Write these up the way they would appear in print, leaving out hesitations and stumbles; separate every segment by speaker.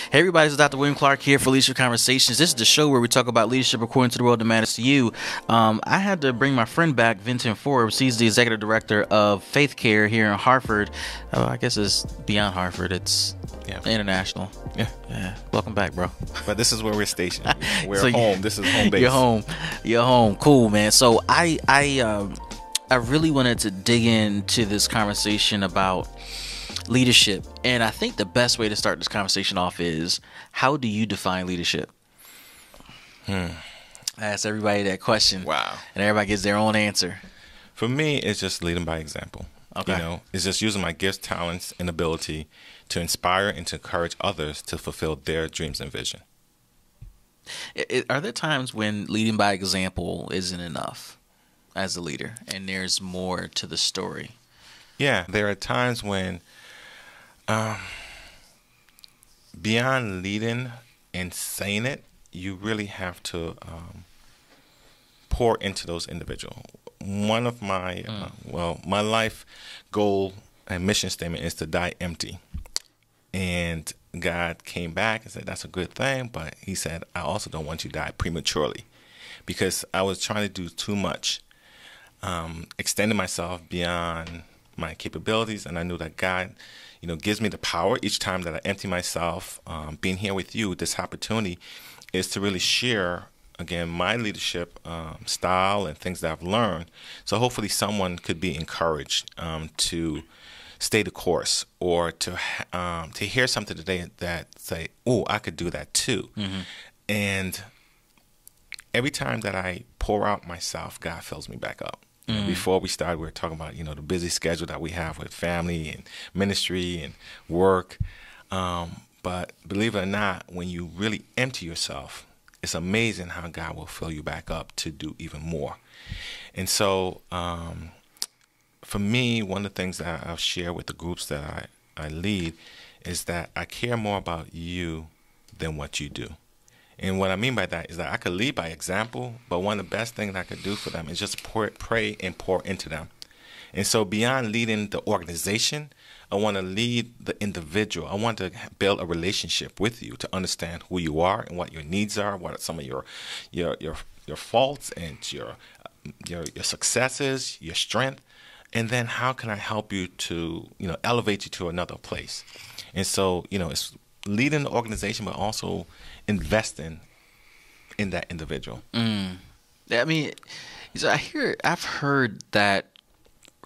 Speaker 1: Hey everybody, this is Dr. William Clark here for Leadership Conversations. This is the show where we talk about leadership according to the world that matters to you. I had to bring my friend back, Vincent Forbes. He's the executive director of Faith Care here in Hartford. I guess it's beyond Hartford. It's international. Yeah. Welcome back, bro.
Speaker 2: But this is where we're stationed. We're
Speaker 1: So
Speaker 2: home. This is home base.
Speaker 1: You're home. Cool, man. So I really wanted to dig into this conversation about leadership, and I think the best way to start this conversation off is, how do you define leadership? I ask everybody that question.
Speaker 2: Wow.
Speaker 1: And everybody gets their own answer.
Speaker 2: For me, it's just leading by example.
Speaker 1: Okay.
Speaker 2: It's just using my gifts, talents, and ability to inspire and to encourage others to fulfill their dreams and vision.
Speaker 1: Are there times when leading by example isn't enough as a leader, and there's more to the story?
Speaker 2: Yeah, there are times when beyond leading and saying it, you really have to pour into those individuals. One of my, my life goal and mission statement is to die empty. And God came back and said, that's a good thing. But he said, I also don't want you to die prematurely, because I was trying to do too much, extending myself beyond my capabilities. And I knew that God, gives me the power each time that I empty myself. Being here with you, this opportunity is to really share, again, my leadership style and things that I've learned. So hopefully someone could be encouraged to stay the course, or to hear something today that say, oh, I could do that too. Mm-hmm. And every time that I pour out myself, God fills me back up. Before we started, we were talking about, the busy schedule that we have with family and ministry and work. But believe it or not, when you really empty yourself, it's amazing how God will fill you back up to do even more. And so for me, one of the things that I'll share with the groups that I lead is that I care more about you than what you do. And what I mean by that is that I could lead by example, but one of the best things I could do for them is just pray and pour into them. And so beyond leading the organization, I want to lead the individual. I want to build a relationship with you to understand who you are and what your needs are, what are some of your faults and your successes, your strength, and then how can I help you to elevate you to another place. And so it's leading the organization, but also investing in that individual.
Speaker 1: I mean, I've heard that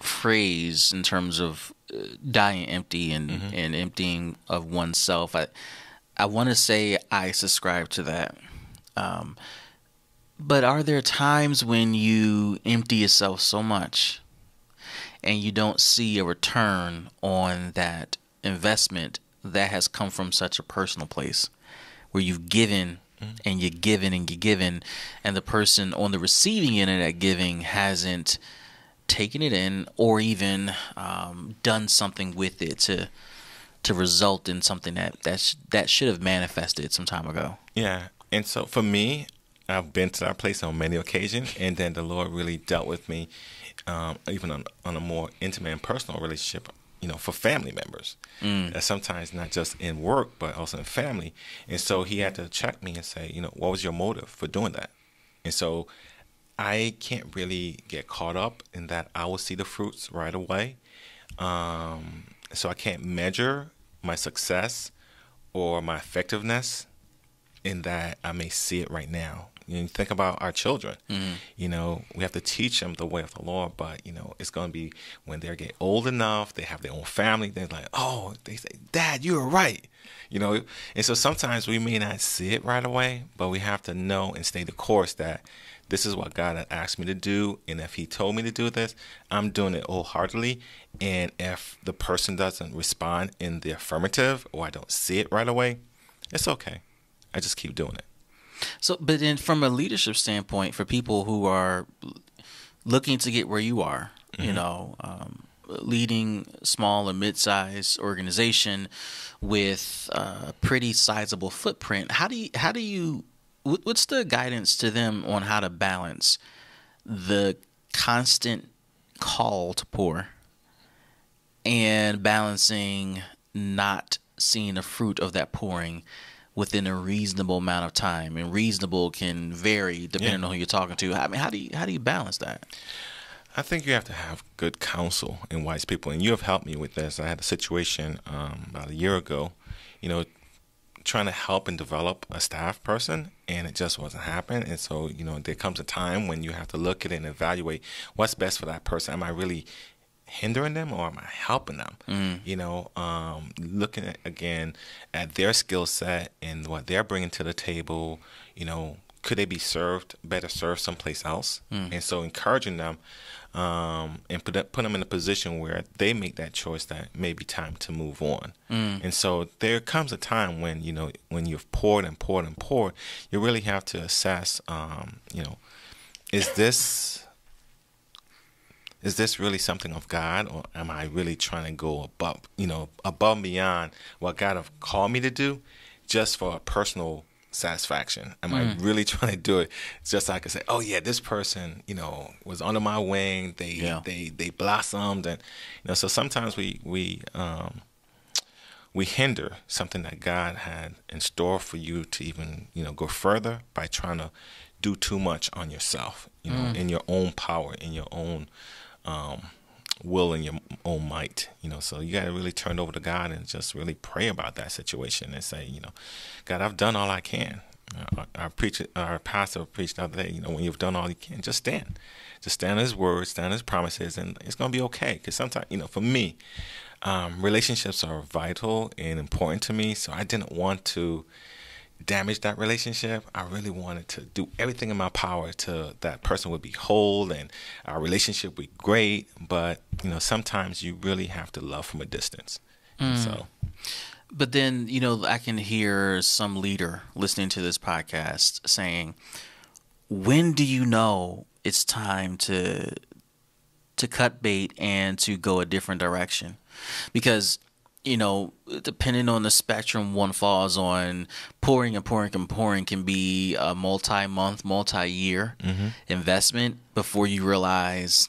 Speaker 1: phrase in terms of dying empty and emptying of oneself. I want to say I subscribe to that. But are there times when you empty yourself so much and you don't see a return on that investment that has come from such a personal place, where you've given and you're given and you're given, and the person on the receiving end of that giving hasn't taken it in or even done something with it to result in something that should have manifested some time ago?
Speaker 2: Yeah. And so for me, I've been to that place on many occasions, and then the Lord really dealt with me even on a more intimate and personal relationship, for family members. Sometimes not just in work, but also in family. And so he had to check me and say, what was your motive for doing that? And so I can't really get caught up in that I will see the fruits right away. So I can't measure my success or my effectiveness in that I may see it right now. You think about our children. We have to teach them the way of the Lord, but it's going to be when they get old enough, they have their own family, they're like, oh, they say, Dad, you were right. And so sometimes we may not see it right away, but we have to know and stay the course that this is what God had asked me to do, and if he told me to do this, I'm doing it wholeheartedly. And if the person doesn't respond in the affirmative, or I don't see it right away, it's okay. I just keep doing it.
Speaker 1: So, but then from a leadership standpoint, for people who are looking to get where you are, leading small or mid-sized organization with a pretty sizable footprint, how do you what's the guidance to them on how to balance the constant call to pour and balancing not seeing the fruit of that pouring within a reasonable amount of time? And reasonable can vary depending on who you're talking to. I mean, how do you balance that?
Speaker 2: I think you have to have good counsel and wise people, and you have helped me with this. I had a situation about a year ago, trying to help and develop a staff person, and it just wasn't happening. And so, there comes a time when you have to look at it and evaluate what's best for that person. Am I really hindering them or am I helping them? Looking at, again, at their skill set and what they're bringing to the table, could they be better served someplace else? And so encouraging them and put them in a position where they make that choice that it may be time to move on. And so there comes a time when, when you've poured and poured and poured, you really have to assess, is this really something of God, or am I really trying to go above and beyond what God have called me to do just for a personal satisfaction? Am I really trying to do it just so I can say, oh yeah, this person, was under my wing. They blossomed, and so sometimes we hinder something that God had in store for you to even go further by trying to do too much on yourself, in your own power, in your own will and your own might, so you got to really turn it over to God and just really pray about that situation and say, God, I've done all I can. Our pastor preached the other day, when you've done all you can, just stand on his word, stand on his promises, and it's going to be okay. Because sometimes, for me, relationships are vital and important to me, so I didn't want to damage that relationship. I really wanted to do everything in my power to that person would be whole and our relationship would be great. But sometimes you really have to love from a distance. So,
Speaker 1: but then I can hear some leader listening to this podcast saying, "When do you know it's time to cut bait and to go a different direction?" Because depending on the spectrum one falls on, pouring and pouring and pouring can be a multi-month, multi-year investment before you realize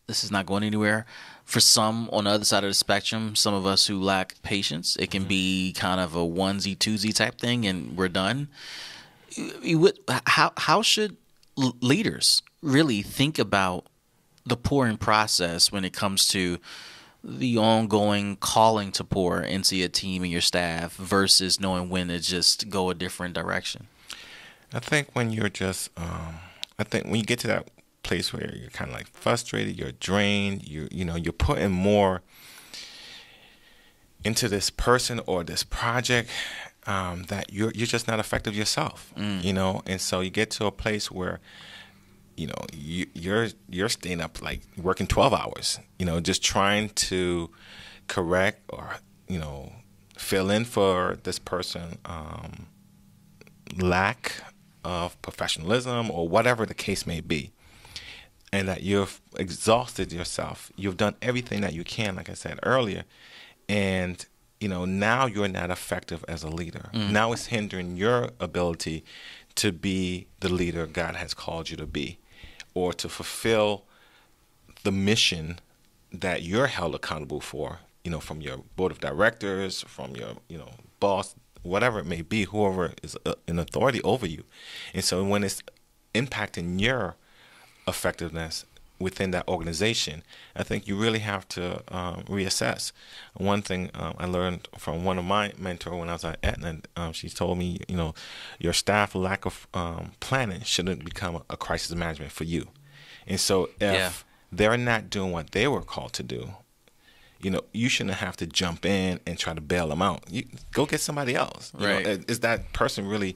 Speaker 1: this is not going anywhere. For some on the other side of the spectrum, some of us who lack patience, it can be kind of a onesie, twosie type thing and we're done. How should leaders really think about the pouring process when it comes to the ongoing calling to pour into your team and your staff versus knowing when to just go a different direction?
Speaker 2: I think when you're just, when you get to that place where you're kind of like frustrated, you're drained, you're putting more into this person or this project that you're just not effective yourself, and so you get to a place where you're staying up like working 12 hours, just trying to correct or, fill in for this person lack of professionalism or whatever the case may be. And that you've exhausted yourself. You've done everything that you can, like I said earlier. And, now you're not effective as a leader. Now it's hindering your ability to be the leader God has called you to be, or to fulfill the mission that you're held accountable for, from your board of directors, from your, boss, whatever it may be, whoever is in authority over you. And so when it's impacting your effectiveness within that organization, I think you really have to reassess. One thing I learned from one of my mentors when I was at Aetna, she told me, your staff lack of planning shouldn't become a crisis management for you. And so if they're not doing what they were called to do, you shouldn't have to jump in and try to bail them out. You go get somebody else.
Speaker 1: Right.
Speaker 2: Is that person really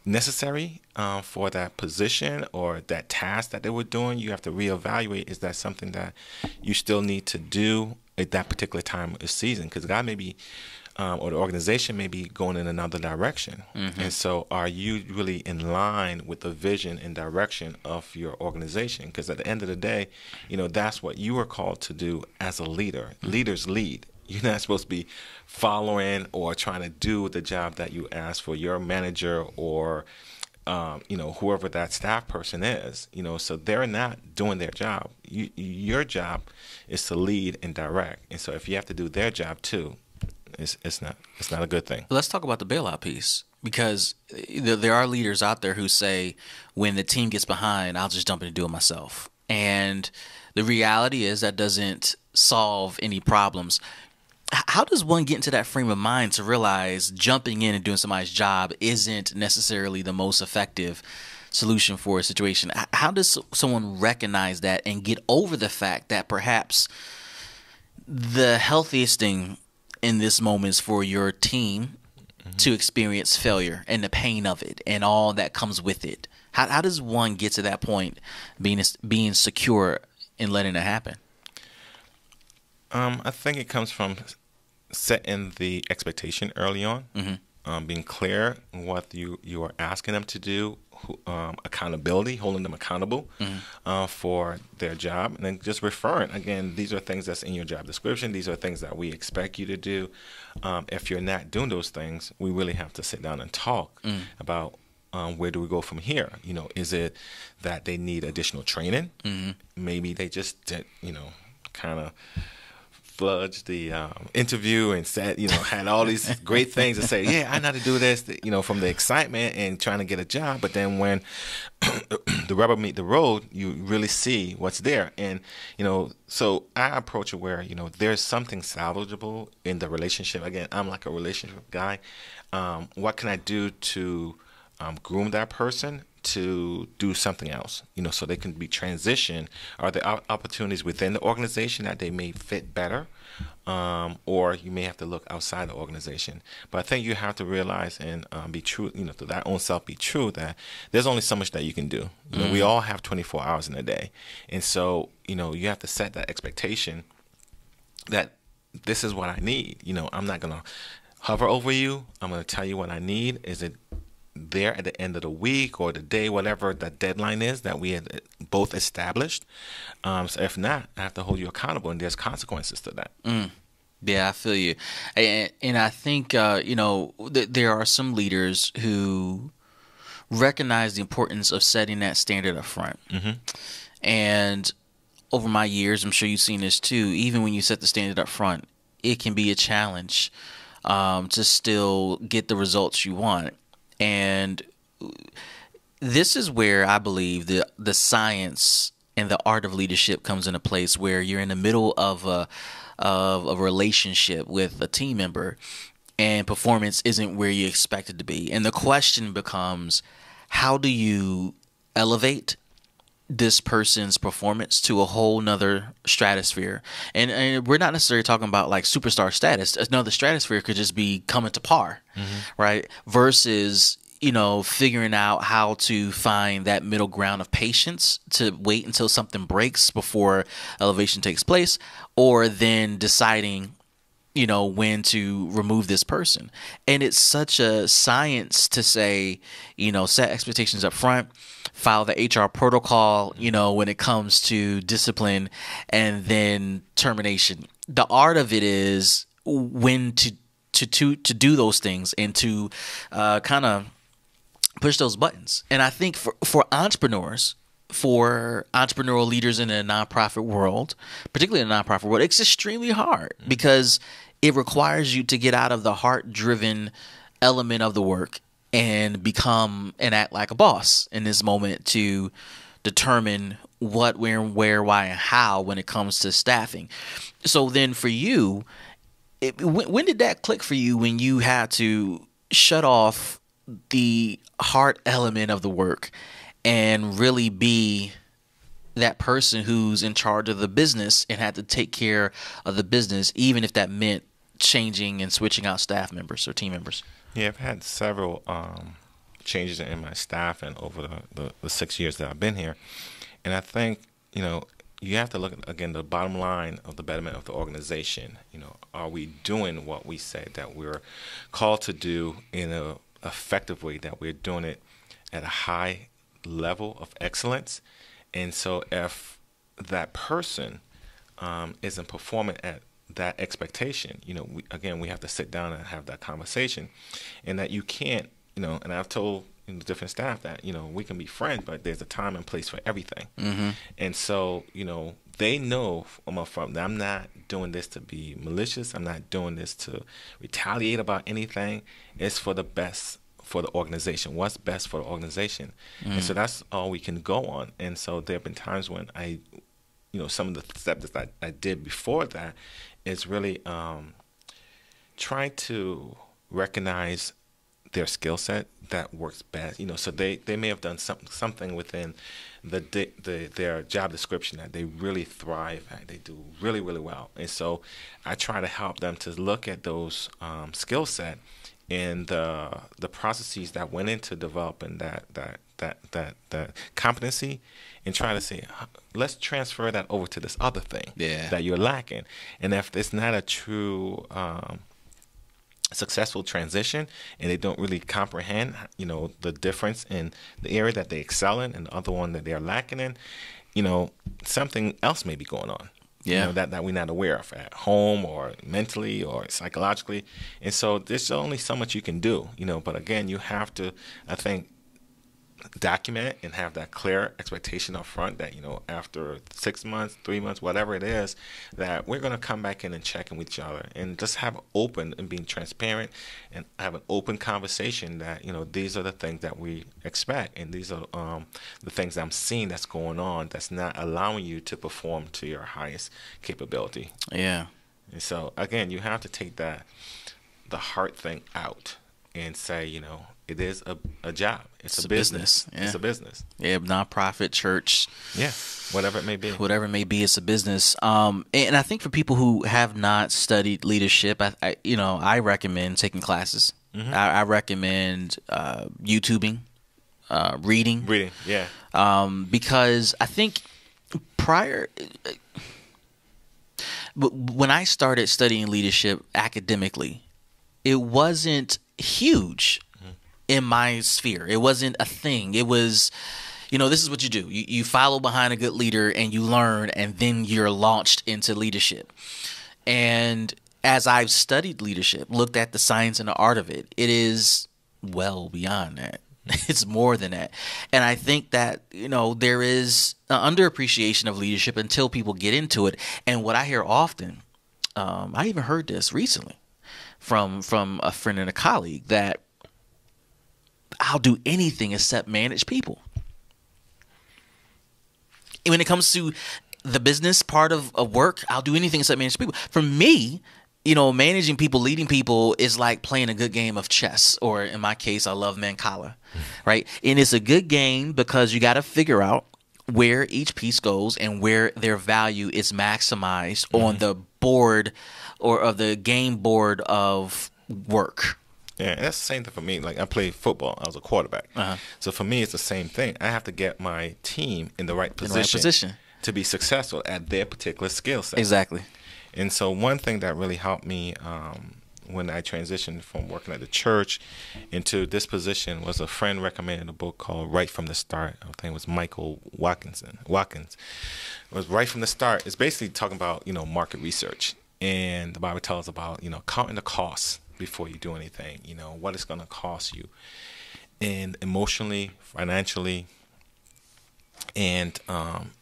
Speaker 2: necessary for that position or that task that they were doing? You have to reevaluate, is that something that you still need to do at that particular time of season? Because God may be, or the organization may be going in another direction. And so are you really in line with the vision and direction of your organization? Because at the end of the day, that's what you are called to do as a leader. Leaders lead. You're not supposed to be following or trying to do the job that you ask for your manager or, whoever that staff person is. So they're not doing their job. Your job is to lead and direct. And so if you have to do their job too, It's not a good thing.
Speaker 1: Let's talk about the bailout piece, because there are leaders out there who say, when the team gets behind, I'll just jump in and do it myself. And the reality is that doesn't solve any problems. How does one get into that frame of mind to realize jumping in and doing somebody's job isn't necessarily the most effective solution for a situation? How does someone recognize that and get over the fact that perhaps the healthiest thing in this moment is for your team to experience failure and the pain of it and all that comes with it? How does one get to that point, being secure in letting it happen?
Speaker 2: I think it comes from setting the expectation early on, being clear on what you are asking them to do, accountability, holding them accountable for their job, and then just referring. Again, these are things that's in your job description. These are things that we expect you to do. If you're not doing those things, we really have to sit down and talk about where do we go from here. Is it that they need additional training? Maybe they just did, kind of fudged the interview and said, had all these great things to say. Yeah, I know how to do this, from the excitement and trying to get a job. But then when the rubber meet the road, you really see what's there. And, so I approach it where, there's something salvageable in the relationship. Again, I'm like a relationship guy. What can I do to groom that person to do something else, so they can be transitioned? Are there opportunities within the organization that they may fit better? Or you may have to look outside the organization. But I think you have to realize and be true, to that own self, be true that there's only so much that you can do. We all have 24 hours in a day. And so, you have to set that expectation that this is what I need. I'm not going to hover over you. I'm going to tell you what I need. Is it there at the end of the week or the day, whatever the deadline is that we had both established? So if not, I have to hold you accountable, and there's consequences to that.
Speaker 1: Yeah, I feel you. And I think, there are some leaders who recognize the importance of setting that standard up front. And over my years, I'm sure you've seen this too, even when you set the standard up front, it can be a challenge to still get the results you want. And this is where I believe the science and the art of leadership comes into place, where you're in the middle of a relationship with a team member and performance isn't where you expect it to be. And the question becomes, how do you elevate this person's performance to a whole nother stratosphere? And we're not necessarily talking about like superstar status. Another stratosphere could just be coming to par, right? Versus, figuring out how to find that middle ground of patience to wait until something breaks before elevation takes place, or then deciding, when to remove this person. And it's such a science to say, set expectations up front, follow the HR protocol, when it comes to discipline, and then termination. The art of it is when to do those things and to kind of push those buttons. And I think for entrepreneurs, for entrepreneurial leaders in the nonprofit world, particularly in the nonprofit world, it's extremely hard because it requires you to get out of the heart-driven element of the work and become and act like a boss in this moment to determine what, where, why, and how when it comes to staffing. So then for you, when did that click for you, when you had to shut off the heart element of the work and really be that person who's in charge of the business and had to take care of the business, even if that meant changing and switching out staff members or team members?
Speaker 2: Yeah, I've had several changes in my staff and over the 6 years that I've been here. And I think, you have to look at, again, the bottom line of the betterment of the organization. Are we doing what we say that we're called to do in a effective way, that we're doing it at a high level of excellence? And so if that person isn't performing at that expectation, we have to sit down and have that conversation, and that you can't, and I've told different staff that, we can be friends, but there's a time and place for everything. And so, they know from that I'm not doing this to be malicious. I'm not doing this to retaliate about anything. It's for the best for the organization. What's best for the organization? And so that's all we can go on. And so there have been times when some of the steps that I did before that is really trying to recognize their skill set that works best. So they may have done something within their job description that they really thrive at. They do really, really well. And so I try to help them to look at those skill set and the processes that went into developing that competency, and try to say, let's transfer that over to this other thing that you're lacking. And if it's not a true successful transition, and they don't really comprehend, the difference in the area that they excel in and the other one that they're lacking in, something else may be going on. That we're not aware of at home or mentally or psychologically. And so there's only so much you can do, but again, you have to, I think, document and have that clear expectation up front that, after 6 months, 3 months, whatever it is, that we're going to come back in and check in with each other and just have open and being transparent and have an open conversation that, these are the things that we expect, and these are the things I'm seeing that's going on that's not allowing you to perform to your highest capability.
Speaker 1: Yeah.
Speaker 2: And so, again, you have to take the heart thing out and say, it is a job. It's a business.
Speaker 1: Yeah.
Speaker 2: It's a business.
Speaker 1: Yeah, nonprofit, church.
Speaker 2: Yeah, whatever it may be.
Speaker 1: Whatever it may be, it's a business. And I think for people who have not studied leadership, I recommend taking classes. Mm-hmm. I recommend YouTubing, reading.
Speaker 2: Reading, yeah.
Speaker 1: Because I think when I started studying leadership academically, it wasn't huge in my sphere. It wasn't a thing. It was, this is what you do. You follow behind a good leader and you learn, and then you're launched into leadership. And as I've studied leadership, looked at the science and the art of it, it is well beyond that. It's more than that. And I think that, there is an underappreciation of leadership until people get into it. And what I hear often, I even heard this recently from a friend and a colleague, that I'll do anything except manage people. And when it comes to the business part of work, I'll do anything except manage people. For me, managing people, leading people is like playing a good game of chess, or in my case, I love Mancala, right? And it's a good game because you got to figure out where each piece goes and where their value is maximized on the board or of the game board of work.
Speaker 2: Yeah, and that's the same thing for me. Like, I played football. I was a quarterback. So for me, it's the same thing. I have to get my team in the right position to be successful at their particular skill set.
Speaker 1: Exactly.
Speaker 2: And so one thing that really helped me when I transitioned from working at the church into this position was a friend recommended a book called Right from the Start. I think it was Michael Watkins. It was Right from the Start. It's basically talking about, market research. And the Bible tells us about, counting the costs before you do anything, what it's going to cost you, and emotionally, financially, and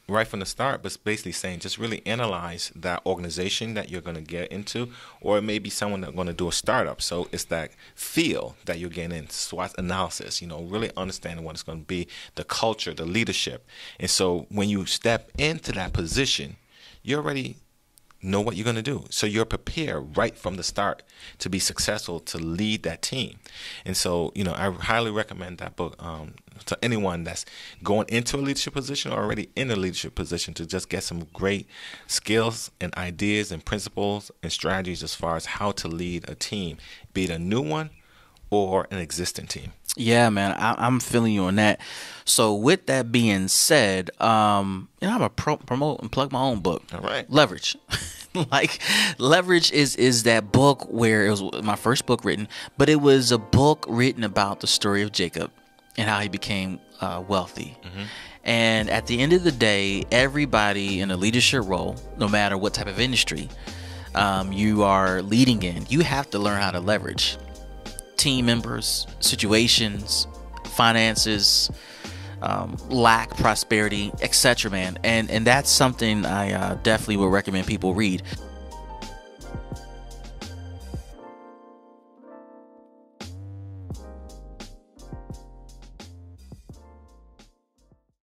Speaker 2: right from the start, but it's basically saying just really analyze that organization that you're going to get into, or it may be someone that's going to do a startup. So it's that feel that you're getting in, SWOT analysis, really understanding what it's going to be, the culture, the leadership. And so when you step into that position, you already know what you're going to do. So you're prepared right from the start to be successful, to lead that team. And so, I highly recommend that book to anyone that's going into a leadership position or already in a leadership position, to just get some great skills and ideas and principles and strategies as far as how to lead a team, be it a new one or an existing team.
Speaker 1: Yeah, man, I'm feeling you on that. So with that being said, I'm going to promote and plug my own book.
Speaker 2: All right.
Speaker 1: Leverage. Leverage is that book where it was my first book written, but it was a book written about the story of Jacob and how he became wealthy. Mm-hmm. And at the end of the day, everybody in a leadership role, no matter what type of industry you are leading in, you have to learn how to leverage team members, situations, finances, lack, prosperity, etc., man. And that's something I definitely would recommend people read.